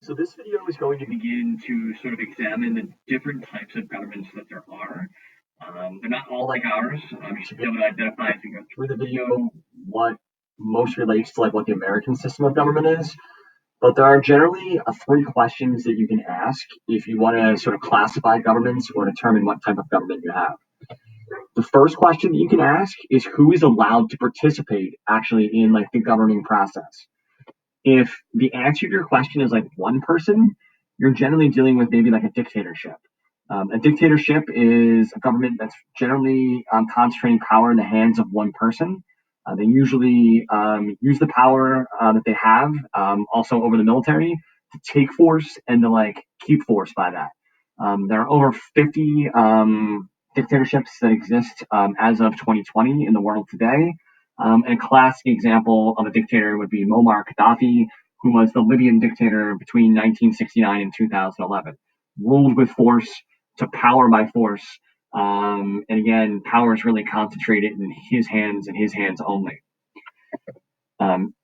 So this video is going to begin to sort of examine the different types of governments that there are. They're not all like ours. You should be able to identify as we go through the video what most relates to like what the American system of government is. But there are generally three questions that you can ask if you want to sort of classify governments or determine what type of government you have. The first question that you can ask is who is allowed to participate actually in like the governing process. If the answer to your question is like one person, you're generally dealing with maybe like a dictatorship. A dictatorship is a government that's generally concentrating power in the hands of one person. They usually use the power that they have also over the military to take force and to like keep force by that. There are over 50 dictatorships that exist as of 2020 in the world today. And a classic example of a dictator would be Muammar Gaddafi, who was the Libyan dictator between 1969 and 2011. Ruled with force, took power by force, and again, power is really concentrated in his hands and his hands only. Um,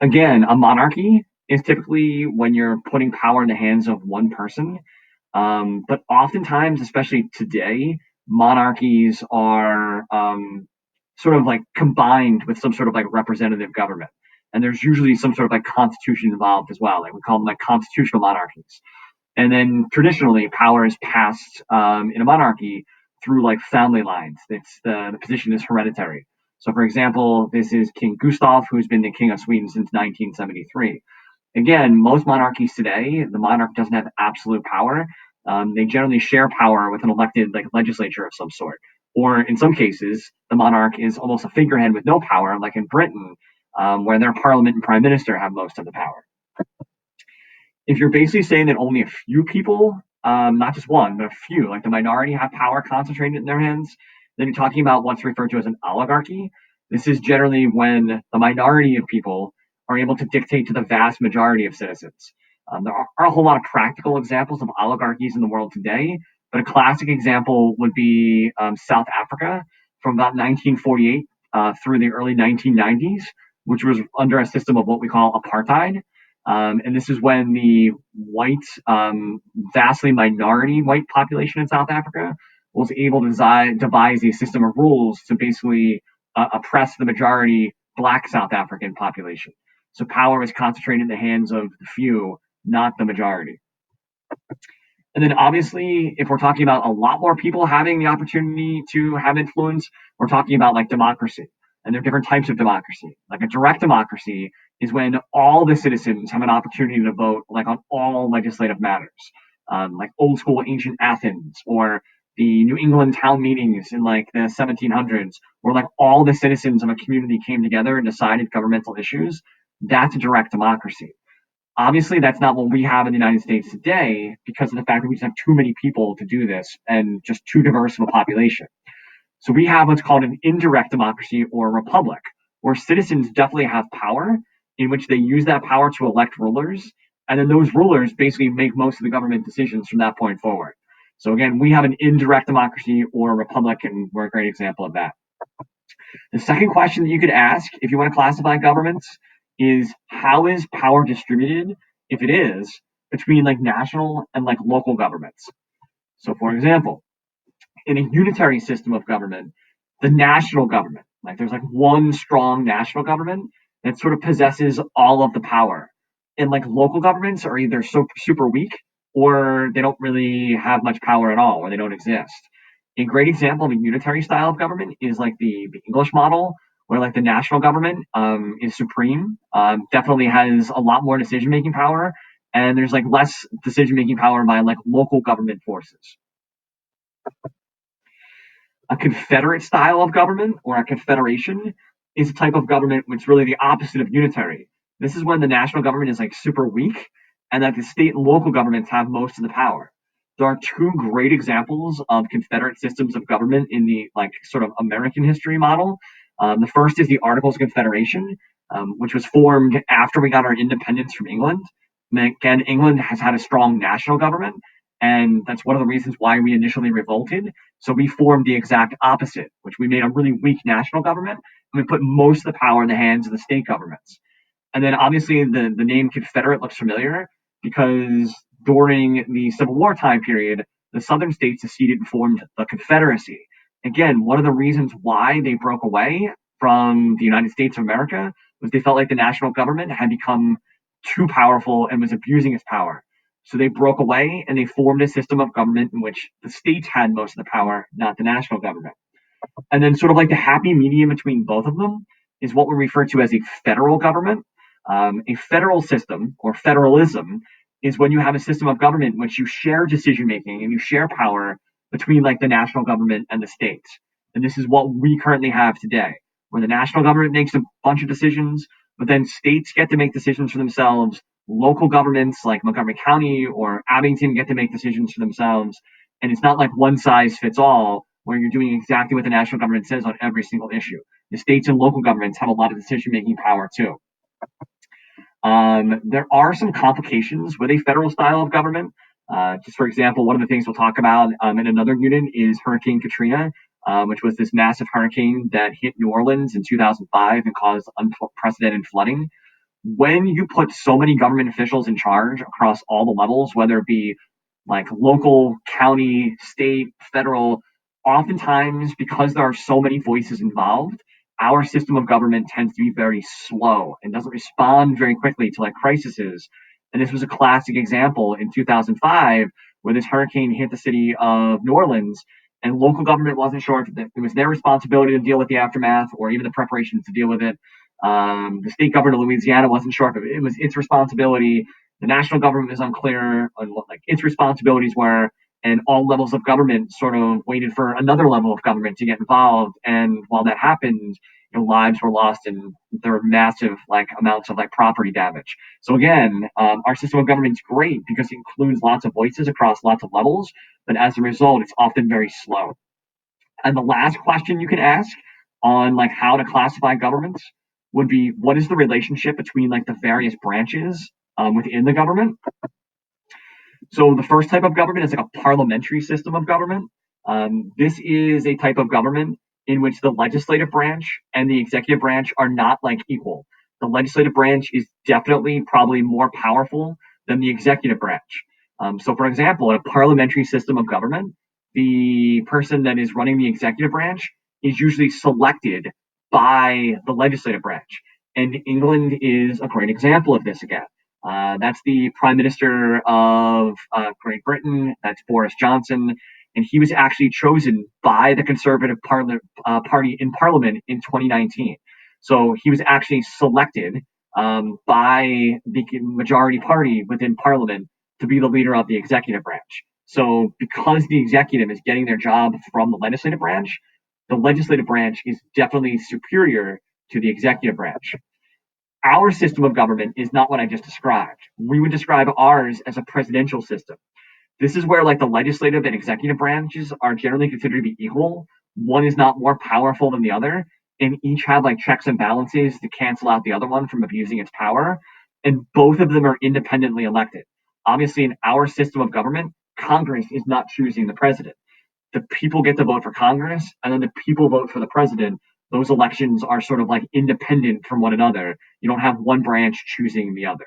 Again, a monarchy is typically when you're putting power in the hands of one person. But oftentimes, especially today, monarchies are sort of like combined with some sort of like representative government. And there's usually some sort of like constitution involved as well. Like we call them like constitutional monarchies. And then traditionally, power is passed in a monarchy through like family lines. The position is hereditary. So, for example, this is King Gustav, who's been the king of Sweden since 1973. Again, most monarchies today, the monarch doesn't have absolute power. They generally share power with an elected like legislature of some sort. Or in some cases, the monarch is almost a figurehead with no power, like in Britain, where their parliament and prime minister have most of the power. If you're basically saying that only a few people, not just one, but a few, like the minority have power concentrated in their hands, then you're talking about what's referred to as an oligarchy. This is generally when the minority of people are able to dictate to the vast majority of citizens. There are a whole lot of practical examples of oligarchies in the world today, but a classic example would be South Africa from about 1948 through the early 1990s, which was under a system of what we call apartheid. And this is when the white, vastly minority white population in South Africa was able to devise a system of rules to basically oppress the majority black South African population. So power is concentrated in the hands of the few, not the majority. And then obviously, if we're talking about a lot more people having the opportunity to have influence, we're talking about like democracy. And there are different types of democracy. Like a direct democracy is when all the citizens have an opportunity to vote like on all legislative matters. Like old school ancient Athens or the New England town meetings in like the 1700s, where like all the citizens of a community came together and decided governmental issues. That's a direct democracy. Obviously, that's not what we have in the United States today because of the fact that we just have too many people to do this and just too diverse of a population. So we have what's called an indirect democracy or a republic, where citizens definitely have power, in which they use that power to elect rulers, and then those rulers basically make most of the government decisions from that point forward. So again, we have an indirect democracy or a republic, and we're a great example of that. The second question that you could ask if you want to classify governments is how is power distributed, if it is, between like national and like local governments. So for example, in a unitary system of government, the national government, like there's like one strong national government that sort of possesses all of the power. And like local governments are either so super weak or they don't really have much power at all or they don't exist. A great example of a unitary style of government is like the English model, where like the national government is supreme, definitely has a lot more decision making power, and there's like less decision making power by like local government forces. A confederate style of government or a confederation is a type of government which is really the opposite of unitary. This is when the national government is like super weak and that the state and local governments have most of the power. There are two great examples of confederate systems of government in the like sort of American history model. The first is the Articles of Confederation, which was formed after we got our independence from England. Again, England has had a strong national government, and that's one of the reasons why we initially revolted. So we formed the exact opposite, which we made a really weak national government, and we put most of the power in the hands of the state governments. And then obviously the name Confederate looks familiar. because during the Civil War time period, the Southern states seceded and formed the Confederacy. Again, one of the reasons why they broke away from the United States of America was they felt like the national government had become too powerful and was abusing its power. So they broke away and they formed a system of government in which the states had most of the power, not the national government. And then sort of like the happy medium between both of them is what we refer to as a federal government. A federal system or federalism is when you have a system of government in which you share decision making and you share power between like the national government and the states. And this is what we currently have today, where the national government makes a bunch of decisions, but then states get to make decisions for themselves. Local governments like Montgomery County or Abington get to make decisions for themselves. And it's not like one size fits all, where you're doing exactly what the national government says on every single issue. The states and local governments have a lot of decision making power too. There are some complications with a federal style of government. Just for example, one of the things we'll talk about in another unit is Hurricane Katrina, which was this massive hurricane that hit New Orleans in 2005 and caused unprecedented flooding. When you put so many government officials in charge across all the levels, whether it be like local, county, state, federal, oftentimes because there are so many voices involved, our system of government tends to be very slow and doesn't respond very quickly to like crises. And this was a classic example in 2005 where this hurricane hit the city of New Orleans and local government wasn't sure if it was their responsibility to deal with the aftermath or even the preparations to deal with it. The state government of Louisiana wasn't sure if it was its responsibility. The national government was unclear on what like its responsibilities were, and all levels of government sort of waited for another level of government to get involved. And while that happened, lives were lost and there were massive like amounts of like property damage. So again, our system of government is great because it includes lots of voices across lots of levels, but as a result, it's often very slow. And the last question you can ask on like how to classify governments would be what is the relationship between like the various branches within the government? So the first type of government is like a parliamentary system of government. This is a type of government in which the legislative branch and the executive branch are not like equal. The legislative branch is definitely probably more powerful than the executive branch. So, for example, in a parliamentary system of government, the person that is running the executive branch is usually selected by the legislative branch. And England is a great example of this again. That's the Prime Minister of Great Britain. That's Boris Johnson. And he was actually chosen by the Conservative Party in Parliament in 2019. So he was actually selected by the majority party within Parliament to be the leader of the executive branch. So because the executive is getting their job from the legislative branch, the legislative branch is definitely superior to the executive branch. Our system of government is not what I just described. We would describe ours as a presidential system. This is where like the legislative and executive branches are generally considered to be equal. One is not more powerful than the other, and each have like checks and balances to cancel out the other one from abusing its power. And both of them are independently elected. Obviously, in our system of government, Congress is not choosing the president. The people get to vote for Congress, and then the people vote for the president. Those elections are sort of like independent from one another. You don't have one branch choosing the other.